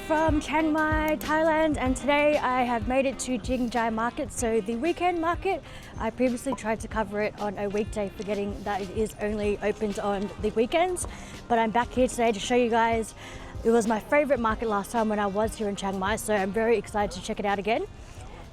from Chiang Mai, Thailand, and today I have made it to Jing Jai Market. So the weekend market, I previously tried to cover it on a weekday, forgetting that it is only opened on the weekends. But I'm back here today to show you guys. It was my favorite market last time when I was here in Chiang Mai, so I'm very excited to check it out again.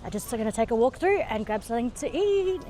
I'm just going to take a walk through and grab something to eat.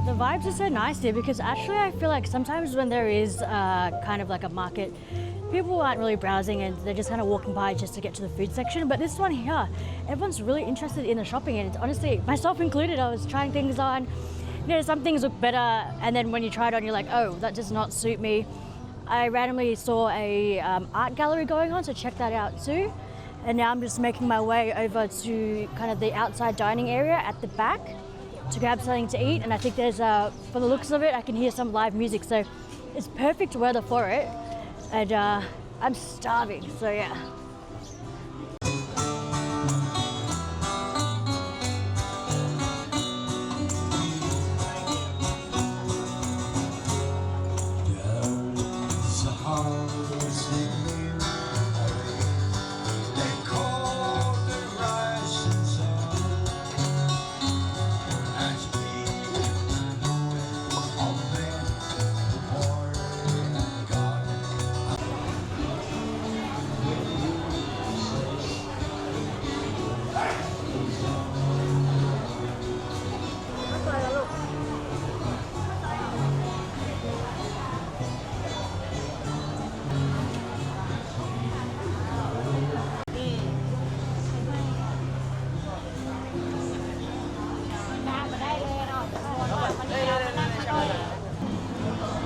The vibes are so nice here because actually I feel like sometimes when there is kind of like a market, people aren't really browsing and they're just kind of walking by just to get to the food section. But this one here, everyone's really interested in the shopping, and honestly, myself included, I was trying things on. You know, some things look better, and then when you try it on, you're like, oh, that does not suit me. I randomly saw a art gallery going on, so check that out too. And now I'm just making my way over to kind of the outside dining area at the back to grab something to eat. And I think there's, from the looks of it, I can hear some live music, so it's perfect weather for it. And I'm starving, so yeah.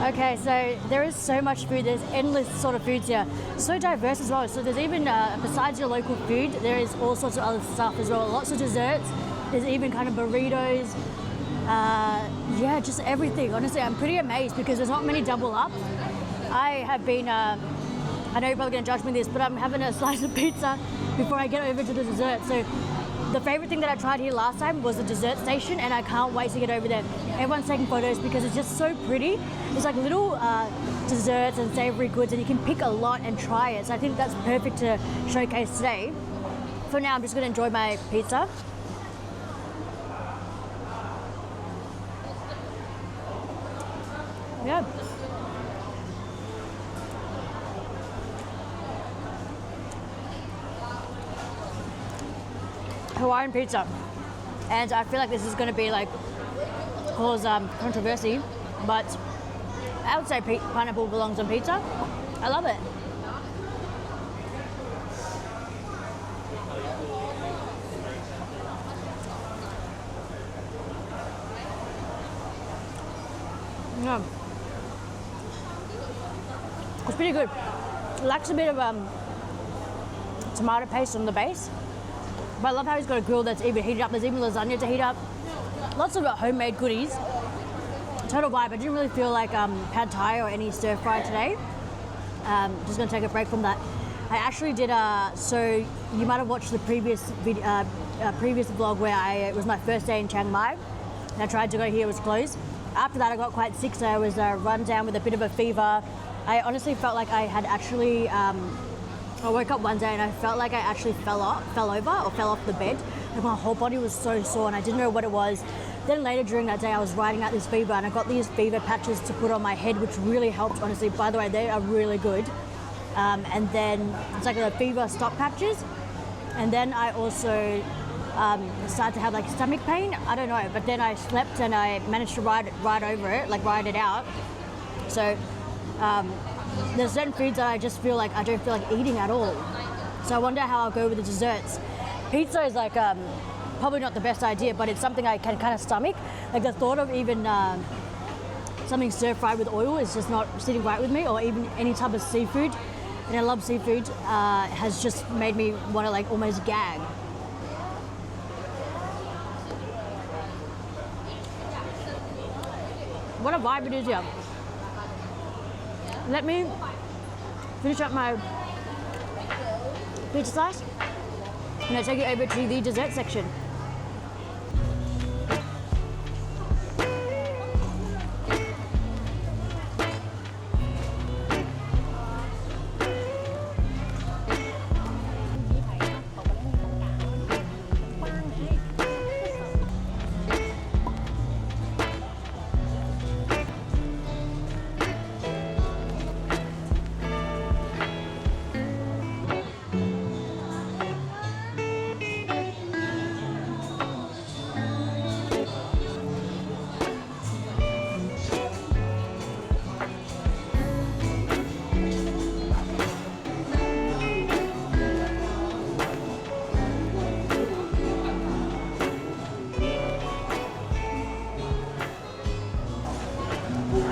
Okay, so there is so much food. There's endless sort of foods here. So diverse as well. So there's even, besides your local food, there is all sorts of other stuff as well. Lots of desserts. There's even kind of burritos. Yeah, just everything. Honestly, I'm pretty amazed because there's not many double up. I have been, I know you're probably going to judge me this, but I'm having a slice of pizza before I get over to the dessert. So the favorite thing that I tried here last time was the dessert station, and I can't wait to get over there. Everyone's taking photos because it's just so pretty. It's like little desserts and savoury goods, and you can pick a lot and try it. So I think that's perfect to showcase today. For now, I'm just going to enjoy my pizza. Yeah. Hawaiian pizza, and I feel like this is going to be like cause controversy, but I would say pineapple belongs on pizza. I love it. Yeah, it's pretty good. It lacks a bit of tomato paste on the base. But I love how he's got a grill that's even heated up. There's even lasagna to heat up. Lots of homemade goodies. Total vibe. I didn't really feel like pad thai or any stir fry today. Just gonna take a break from that. I actually did so you might have watched the previous vlog where it was my first day in Chiang Mai. And I tried to go here, it was closed. After that I got quite sick, so I was run down with a bit of a fever. I honestly felt like I had actually I woke up one day and I felt like I actually fell over or fell off the bed. Like my whole body was so sore and I didn't know what it was. Then later during that day, I was riding out this fever, and I got these fever patches to put on my head, which really helped, honestly. By the way, they are really good. And then it's like the fever stop patches. And then I also started to have like stomach pain. I don't know, but then I slept and I managed to ride over it, like ride it out. So there's certain foods that I just feel like I don't feel like eating at all. So I wonder how I'll go with the desserts. Pizza is like probably not the best idea, but it's something I can kind of stomach. Like the thought of even something stir fried with oil is just not sitting right with me, or even any type of seafood. And I love seafood, has just made me want to like almost gag. What a vibe it is here. Let me finish up my pizza slice and I'll take you over to the dessert section.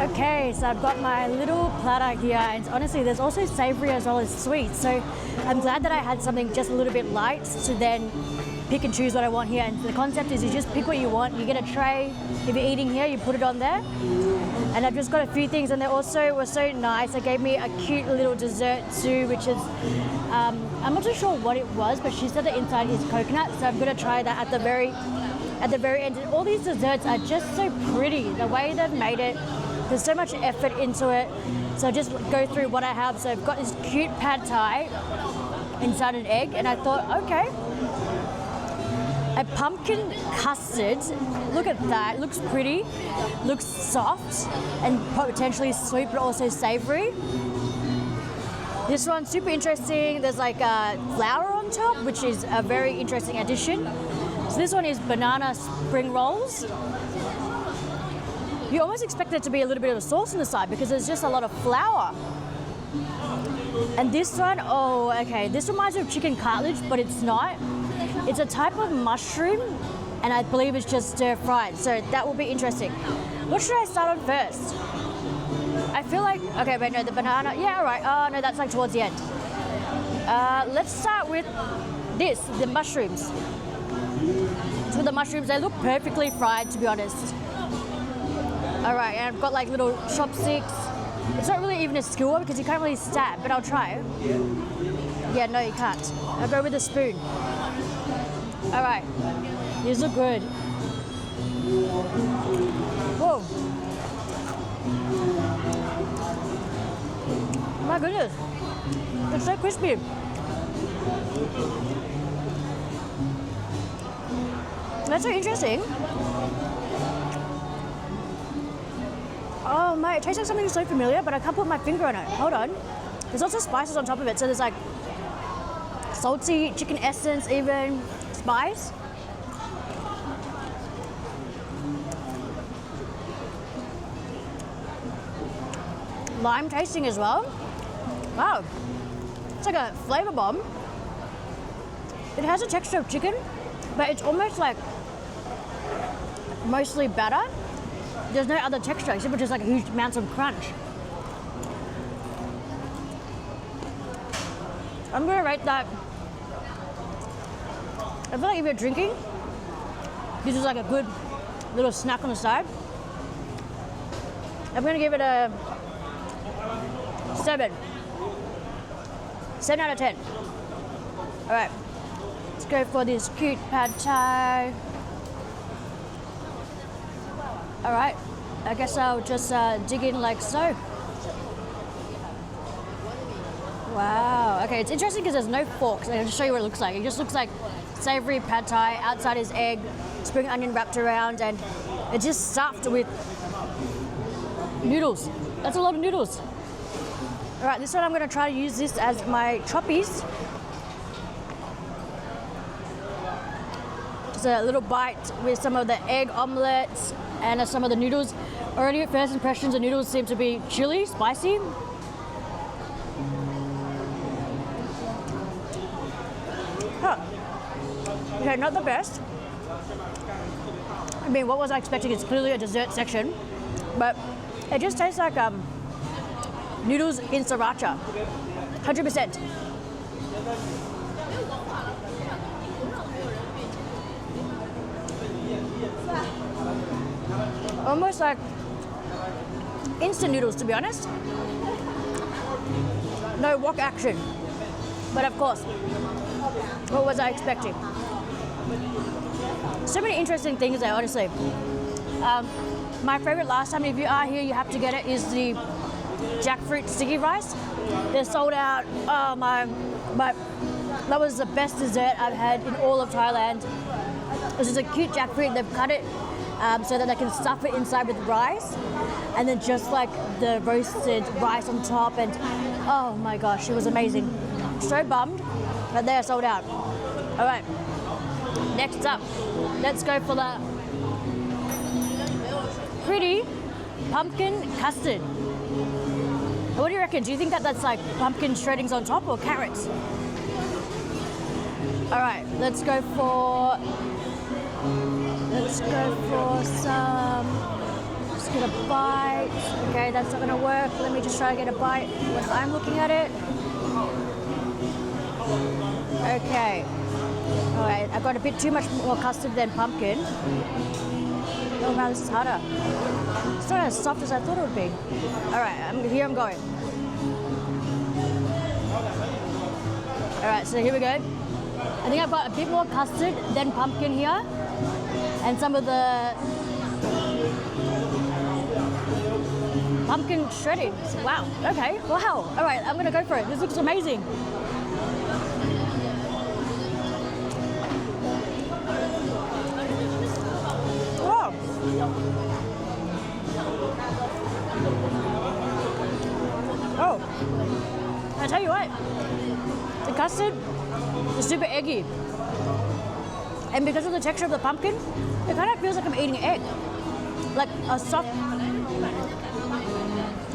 Okay, so I've got my little platter here, and honestly there's also savoury as well as sweet, so I'm glad that I had something just a little bit light to then pick and choose what I want here. And the concept is you just pick what you want, you get a tray, if you're eating here you put it on there. And I've just got a few things, and they also were so nice. They gave me a cute little dessert too, which is I'm not too sure what it was, but she said the inside is coconut, so I'm going to try that at the very end. And all these desserts are just so pretty, the way they've made it. There's so much effort into it. So I'll just go through what I have. So I've got this cute pad thai inside an egg, and I thought, okay, a pumpkin custard. Look at that, looks pretty, looks soft and potentially sweet but also savoury. This one's super interesting. There's like a flour on top, which is a very interesting addition. So this one is banana spring rolls. You almost expect there to be a little bit of a sauce on the side because there's just a lot of flour. And this one, oh, okay, this reminds me of chicken cartilage, but it's not. It's a type of mushroom, and I believe it's just stir fried, so that will be interesting. What should I start on first? I feel like, okay, wait, no, the banana, yeah, all right. Oh, no, that's like towards the end. Let's start with this, the mushrooms. So the mushrooms, they look perfectly fried, to be honest. All right, and I've got like little chopsticks. It's not really even a skewer because you can't really stab, but I'll try. Yeah, no, you can't. I'll go with a spoon. All right, these look good. Whoa. My goodness, it's so crispy. That's so interesting. Oh my, it tastes like something so familiar, but I can't put my finger on it. Hold on. There's also spices on top of it, so there's like salty chicken essence, even spice. Lime tasting as well. Wow, it's like a flavor bomb. It has a texture of chicken, but it's almost like mostly batter. There's no other texture except for just like a huge amount of crunch. I'm gonna rate that. I feel like if you're drinking, this is like a good little snack on the side. I'm gonna give it a 7. 7 out of 10. All right, let's go for this cute pad thai. All right, I guess I'll just dig in like so. Wow, okay, it's interesting because there's no forks. I'll just show you what it looks like. It just looks like savory pad thai. Outside is egg, spring onion wrapped around, and It's just stuffed with noodles. That's a lot of noodles. All right, this one I'm gonna try to use this as my choppies. Just a little bite with some of the egg omelets and some of the noodles. Already at first impressions, the noodles seem to be chili, spicy. Huh. Okay, not the best. I mean, what was I expecting? It's clearly a dessert section, but it just tastes like noodles in sriracha, 100%. Almost like instant noodles, to be honest. No wok action, but of course, what was I expecting? So many interesting things there, honestly. My favorite last time, if you are here, you have to get it, is the jackfruit sticky rice. They're sold out. Oh my, that was the best dessert I've had in all of Thailand. This is a cute jackfruit. They've cut it so that they can stuff it inside with rice, and then just like the roasted rice on top. And oh my gosh, it was amazing. So bummed, but they're sold out. All right, next up, let's go for the pretty pumpkin custard. What do you reckon? Do you think that that's like pumpkin shreddings on top or carrots? All right, let's go for some. Just get a bite. Okay, that's not gonna work. Let me just try to get a bite once I'm looking at it. Okay. All right, I got a bit too much more custard than pumpkin. Oh wow, this is harder. It's not as soft as I thought it would be. All right, here I'm going. All right, so here we go. I think I've got a bit more custard than pumpkin here, and some of the pumpkin shreddings. Wow. Okay. Wow. All right, I'm gonna go for it. This looks amazing. Oh, I tell you what, the custard is super eggy, and because of the texture of the pumpkin, it kind of feels like I'm eating egg, like a soft,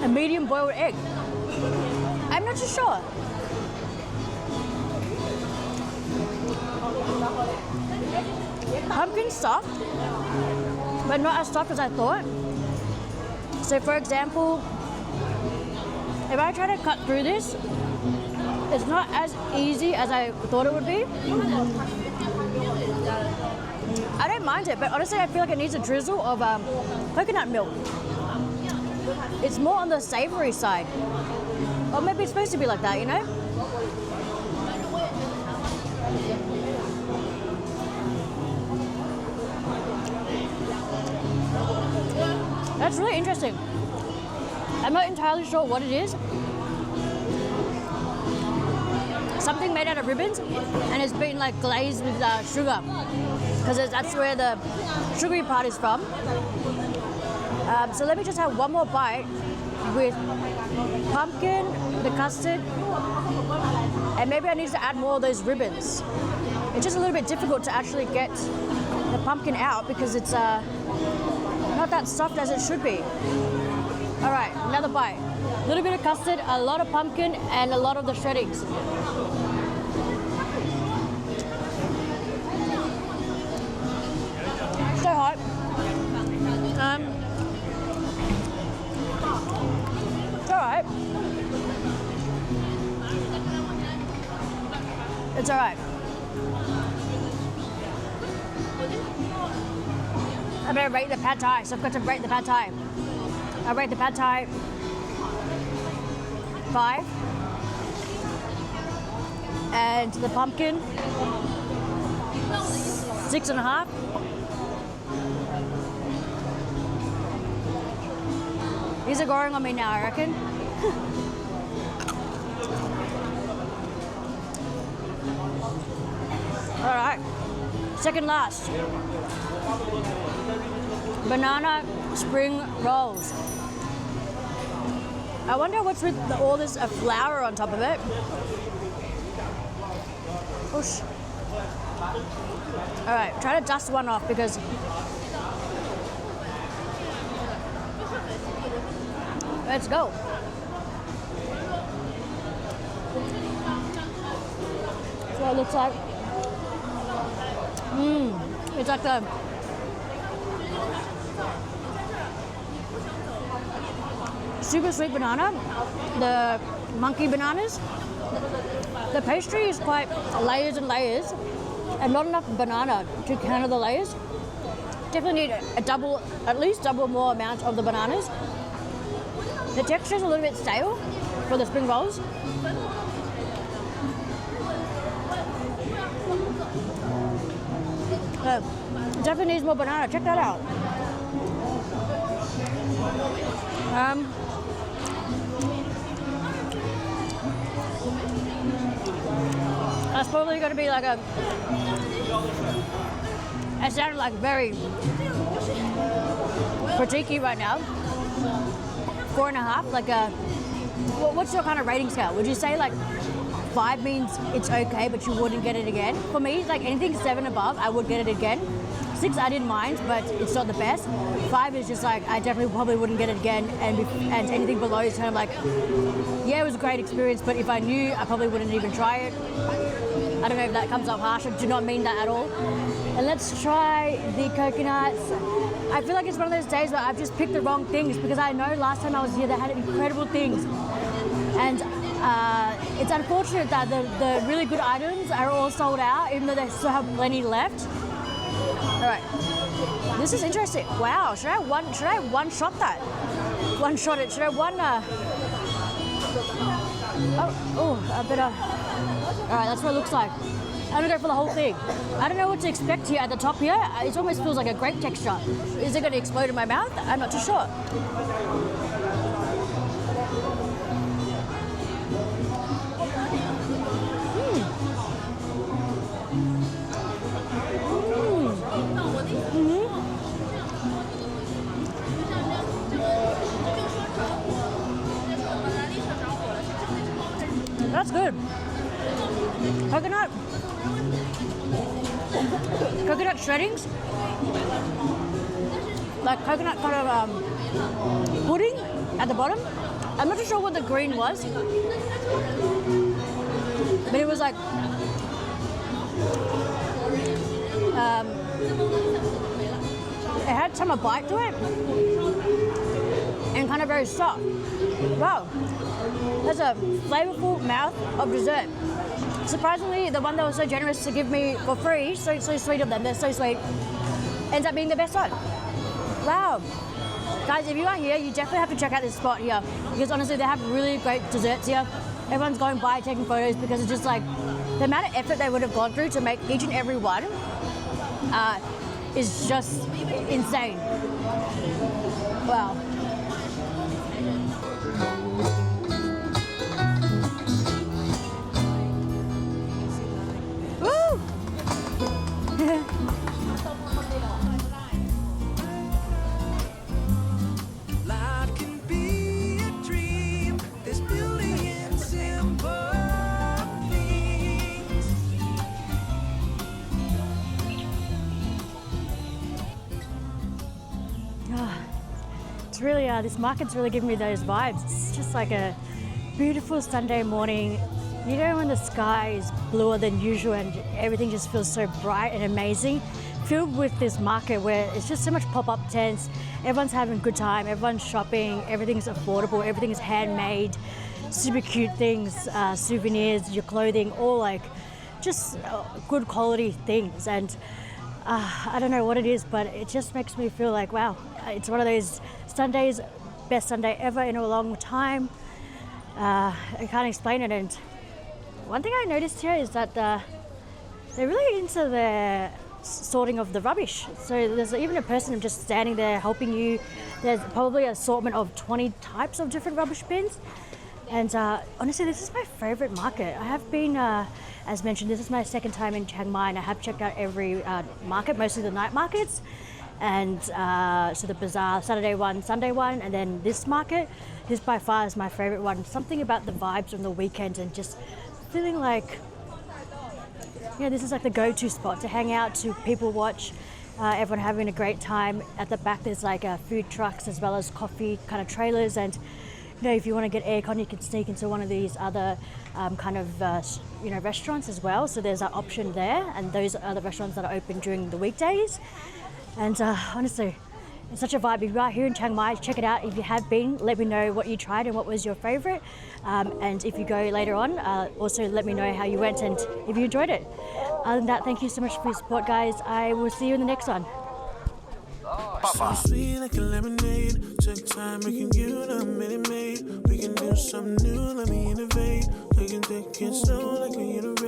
a medium boiled egg. I'm not too sure. Pumpkin's soft, but not as soft as I thought. So for example, if I try to cut through this, it's not as easy as I thought it would be. I don't mind it, but honestly I feel like it needs a drizzle of coconut milk. It's more on the savoury side. Or maybe it's supposed to be like that, you know? That's really interesting. I'm not entirely sure what it is. Something made out of ribbons, and it's been like glazed with sugar, because that's where the sugary part is from. So let me just have one more bite with pumpkin, the custard, and maybe I need to add more of those ribbons. It's just a little bit difficult to actually get the pumpkin out because it's not that soft as it should be. All right, another bite. A little bit of custard, a lot of pumpkin, and a lot of the shreddings. So hot. It's all right. It's all right. I better rate the pad thai, so I've got to rate the pad thai. I rate the pad thai 5, and the pumpkin 6.5. These are growing on me now, I reckon. All right, second last. banana spring rolls. I wonder what's with all this flour on top of it. Push. All right, try to dust one off because let's go. That's what it looks like. It's like the super sweet banana, the monkey bananas. The pastry is quite layers and layers, and not enough banana to counter the layers. Definitely need at least double more amount of the bananas. The texture is a little bit stale for the spring rolls. Definitely needs more banana. Check that out. That's probably going to be like it sounded like very critiquey right now. 4.5, like what's your kind of rating scale? Would you say like 5 means it's okay, but you wouldn't get it again? For me, like anything 7 above, I would get it again. 6, I didn't mind, but it's not the best. 5 is just like, I definitely probably wouldn't get it again. And anything below is kind of like, yeah, it was a great experience, but if I knew, I probably wouldn't even try it. I don't know if that comes up harsh. I do not mean that at all. And let's try the coconuts. I feel like it's one of those days where I've just picked the wrong things because I know last time I was here, they had incredible things. And it's unfortunate that the really good items are all sold out, even though they still have plenty left. All right, this is interesting. Wow, should I one shot that? One shot it. Should I one? I better. All right, that's what it looks like. I'm gonna go for the whole thing. I don't know what to expect here at the top here. It almost feels like a grape texture. Is it gonna explode in my mouth? I'm not too sure. That's good. Coconut shreddings, like coconut kind of pudding at the bottom. I'm not too sure what the green was, but it was like it had some bite to it and kind of very soft. Wow, that's a flavorful mouth of dessert. Surprisingly, the one that was so generous to give me for free, so sweet of them, they're so sweet, ends up being the best one. Wow. Guys, if you are here, you definitely have to check out this spot here because honestly, they have really great desserts here. Everyone's going by taking photos because it's just like the amount of effort they would have gone through to make each and every one is just insane. Wow. It's really, this market's really giving me those vibes. It's just like a beautiful Sunday morning. You know when the sky is bluer than usual and everything just feels so bright and amazing, filled with this market where it's just so much pop-up tents, everyone's having a good time, everyone's shopping, everything's affordable, everything's handmade, super cute things, souvenirs, your clothing, all like just good quality things. And I don't know what it is, but it just makes me feel like, wow, it's one of those Sundays, best Sunday ever in a long time. I can't explain it. And one thing I noticed here is that they're really into the sorting of the rubbish. So there's even a person just standing there helping you. There's probably an assortment of 20 types of different rubbish bins. And honestly, this is my favorite market. I have been, as mentioned, this is my second time in Chiang Mai, and I have checked out every market, mostly the night markets. and so the bazaar, Saturday one, Sunday one, and then this market. This by far is my favorite one. Something about the vibes on the weekend and just feeling like, this is like the go-to spot to hang out, to people watch, everyone having a great time. At the back there's like food trucks as well as coffee kind of trailers, and if you want to get aircon, you can sneak into one of these other restaurants as well. So there's an option there, and those are the restaurants that are open during the weekdays. And honestly, it's such a vibe. If you are here in Chiang Mai, check it out. If you have been, let me know what you tried and what was your favorite. And if you go later on, also let me know how you went and if you enjoyed it. Other than that, thank you so much for your support, guys. I will see you in the next one. So sweet like a lemonade. Take time, we can give it a minute, mate. We can do something new, let me innovate. We can take it slow like we innovate.